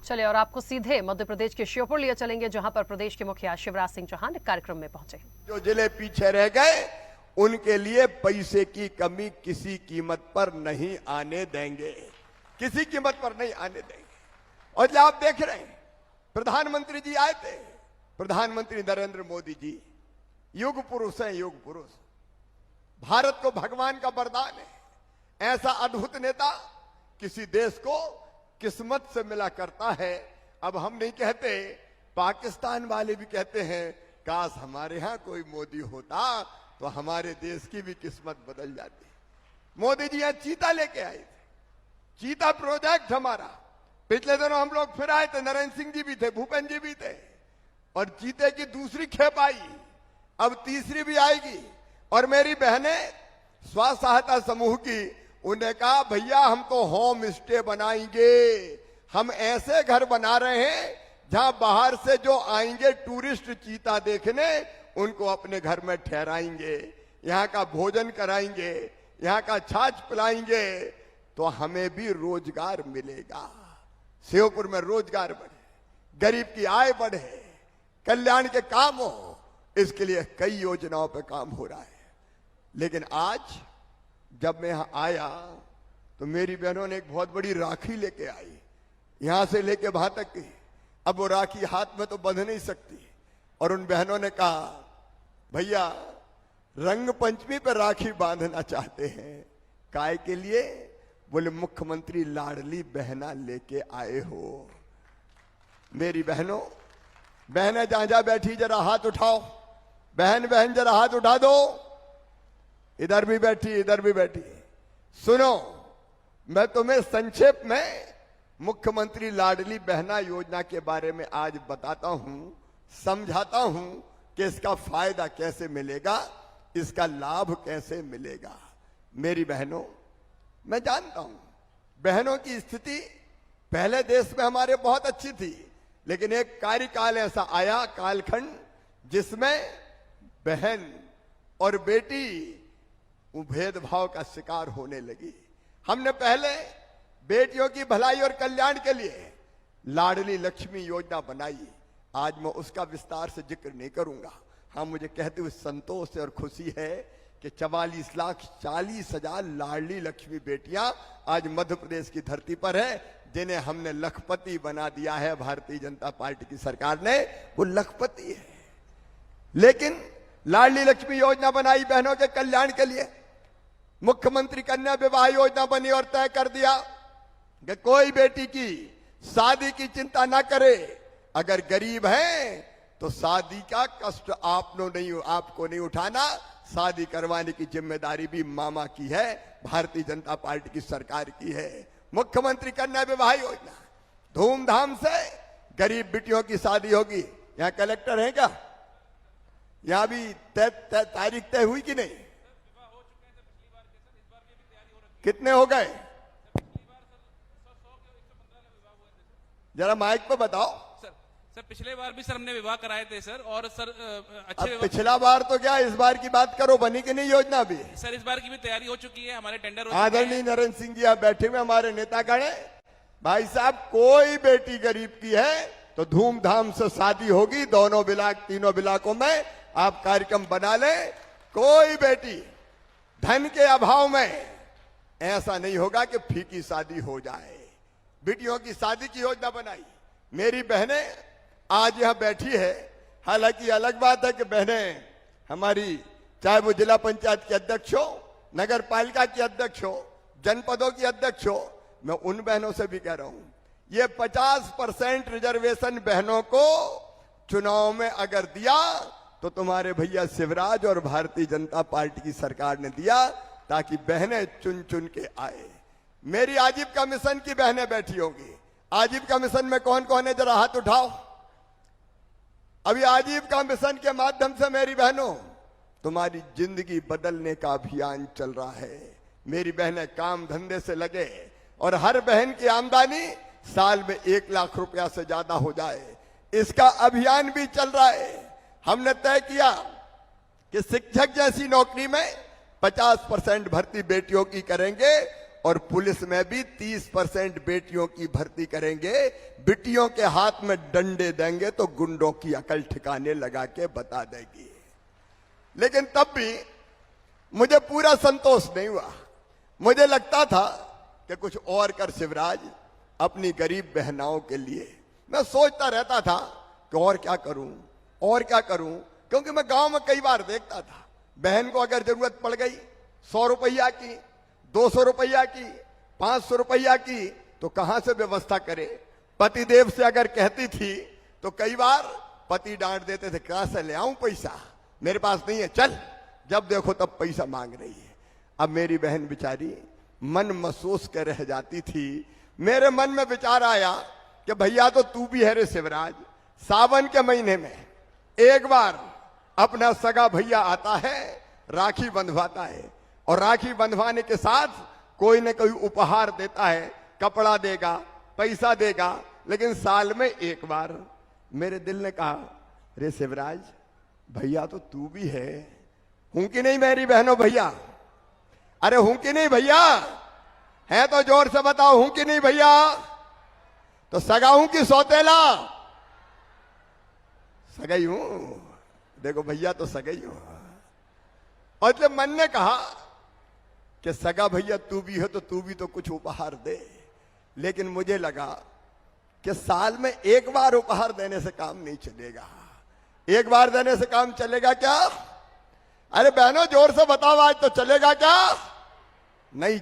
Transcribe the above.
चलिए और आपको सीधे मध्य प्रदेश के श्योपुर लिए चलेंगे, जहां पर प्रदेश के मुखिया शिवराज सिंह चौहान कार्यक्रम में पहुंचे। जो जिले पीछे रह गए उनके लिए पैसे की कमी किसी कीमत पर नहीं आने देंगे, किसी कीमत पर नहीं आने देंगे। और जो आप देख रहे हैं, प्रधानमंत्री जी आए थे, प्रधानमंत्री नरेंद्र मोदी जी युग पुरुष हैं, युग पुरुष। भारत को भगवान का वरदान है, ऐसा अद्भुत नेता किसी देश को किस्मत से मिला करता है। अब हम नहीं कहते, पाकिस्तान वाले भी कहते हैं काश हमारे यहां कोई मोदी होता तो हमारे देश की भी किस्मत बदल जाती। मोदी जी यहां चीता लेके आए थे, चीता प्रोजेक्ट हमारा। पिछले दिनों हम लोग फिर आए थे, नरेंद्र सिंह जी भी थे, भूपेंद्र जी भी थे, और चीते की दूसरी खेप आई, अब तीसरी भी आएगी। और मेरी बहनें स्व सहायता समूह की, उन्हें कहा भैया हम तो होम स्टे बनाएंगे, हम ऐसे घर बना रहे हैं जहां बाहर से जो आएंगे टूरिस्ट चीता देखने, उनको अपने घर में ठहराएंगे, यहाँ का भोजन कराएंगे, यहाँ का छाछ पिलाएंगे, तो हमें भी रोजगार मिलेगा, श्योपुर में रोजगार बढ़े, गरीब की आय बढ़े, कल्याण के काम हो। इसके लिए कई योजनाओं पे काम हो रहा है। लेकिन आज जब मैं यहां आया तो मेरी बहनों ने एक बहुत बड़ी राखी लेके आई, यहां से लेके वहां तक की। अब वो राखी हाथ में तो बंध नहीं सकती, और उन बहनों ने कहा भैया रंग पंचमी पर राखी बांधना चाहते हैं, काय के लिए? बोले मुख्यमंत्री लाडली बहना लेके आए हो। मेरी बहनों, बहनें जहां जहां बैठी जरा हाथ उठाओ, बहन बहन जरा हाथ उठा दो, इधर भी बैठी, इधर भी बैठी। सुनो, मैं तुम्हें संक्षेप में मुख्यमंत्री लाडली बहना योजना के बारे में आज बताता हूं, समझाता हूं कि इसका फायदा कैसे मिलेगा, इसका लाभ कैसे मिलेगा। मेरी बहनों, मैं जानता हूं बहनों की स्थिति पहले देश में हमारे बहुत अच्छी थी, लेकिन एक कार्यकाल ऐसा आया, कालखंड, जिसमें बहन और बेटी भेदभाव का शिकार होने लगी। हमने पहले बेटियों की भलाई और कल्याण के लिए लाडली लक्ष्मी योजना बनाई। आज मैं उसका विस्तार से जिक्र नहीं करूंगा। हाँ, मुझे कहते हुए संतोष और खुशी है कि 44,40,000 लाडली लक्ष्मी बेटियां आज मध्य प्रदेश की धरती पर है, जिन्हें हमने लखपति बना दिया है। भारतीय जनता पार्टी की सरकार ने वो लखपति है। लेकिन लाडली लक्ष्मी योजना बनाई बहनों के कल्याण के लिए, मुख्यमंत्री कन्या विवाह योजना बनी और तय कर दिया कि कोई बेटी की शादी की चिंता ना करे, अगर गरीब है तो शादी का कष्ट आपको नहीं उठाना, शादी करवाने की जिम्मेदारी भी मामा की है, भारतीय जनता पार्टी की सरकार की है। मुख्यमंत्री कन्या विवाह योजना, धूमधाम से गरीब बेटियों की शादी होगी। यहां कलेक्टर है क्या? यहां भी तारीख तय हुई कि नहीं? कितने हो गए? जरा माइक पे बताओ। सर पिछले बार भी सर हमने विवाह कराए थे सर, और सर अच्छे पिछला बार तो क्या, इस बार की बात करो, बनी कि नहीं योजना भी? सर इस बार की भी तैयारी हो चुकी है, हमारे टेंडर आदरणीय नरेंद्र सिंह जी आप बैठे हुए, हमारे नेतागण हैं। भाई साहब, कोई बेटी गरीब की है तो धूमधाम से शादी होगी, दोनों ब्लॉक तीनों ब्लॉकों में आप कार्यक्रम बना ले। कोई बेटी धन के अभाव में ऐसा नहीं होगा कि फीकी शादी हो जाए। बेटियों की शादी की योजना बनाई। मेरी बहनें आज यहां बैठी है, हालांकि अलग बात है कि बहनें हमारी, चाहे वो जिला पंचायत के अध्यक्ष हो, नगर पालिका के अध्यक्ष हो, जनपदों की अध्यक्ष हो, मैं उन बहनों से भी कह रहा हूं, ये 50% रिजर्वेशन बहनों को चुनाव में अगर दिया तो तुम्हारे भैया शिवराज और भारतीय जनता पार्टी की सरकार ने दिया, ताकि बहनें चुन चुन के आए। मेरी आजीविका मिशन की बहनें बैठी होंगी। आजीविका मिशन में कौन कौन है, जरा हाथ उठाओ। अभी आजीविका मिशन के माध्यम से मेरी बहनों तुम्हारी जिंदगी बदलने का अभियान चल रहा है। मेरी बहनें काम धंधे से लगे और हर बहन की आमदनी साल में 1 लाख रुपया से ज्यादा हो जाए, इसका अभियान भी चल रहा है। हमने तय किया कि शिक्षक जैसी नौकरी में 50% भर्ती बेटियों की करेंगे और पुलिस में भी 30% बेटियों की भर्ती करेंगे। बिटियों के हाथ में डंडे देंगे तो गुंडों की अकल ठिकाने लगा के बता देगी। लेकिन तब भी मुझे पूरा संतोष नहीं हुआ। मुझे लगता था कि कुछ और कर शिवराज अपनी गरीब बहनाओं के लिए। मैं सोचता रहता था कि और क्या करूं, और क्या करूं, क्योंकि मैं गांव में कई बार देखता था बहन को अगर जरूरत पड़ गई 100 रुपया की, 200 रुपया की, 500 रुपया की, तो कहां से व्यवस्था करे। पतिदेव से अगर कहती थी तो कई बार पति डांट देते थे, कहां से ले आऊं पैसा, मेरे पास नहीं है, चल। जब देखो तब पैसा मांग रही है। अब मेरी बहन बेचारी मन महसूस कर रह जाती थी। मेरे मन में विचार आया कि भैया तो तू भी है रे शिवराज, सावन के महीने में एक बार अपना सगा भैया आता है, राखी बंधवाता है, और राखी बंधवाने के साथ कोई न कोई उपहार देता है, कपड़ा देगा, पैसा देगा, लेकिन साल में एक बार। मेरे दिल ने कहा, रे शिवराज भैया तो तू भी है, हूं कि नहीं मेरी बहनों भैया? अरे हूं कि नहीं भैया? है तो जोर से बताओ, हूं कि नहीं भैया? तो सगा हूं कि सौतेला? सगाई हूं। देखो भैया तो सगाई हूं। और जब मन ने कहा कि सगा भैया तू भी हो तो तू भी तो कुछ उपहार दे, लेकिन मुझे लगा कि साल में एक बार उपहार देने से काम नहीं चलेगा। एक बार देने से काम चलेगा क्या? अरे बहनों जोर से बताओ, आज तो चलेगा क्या? नहीं।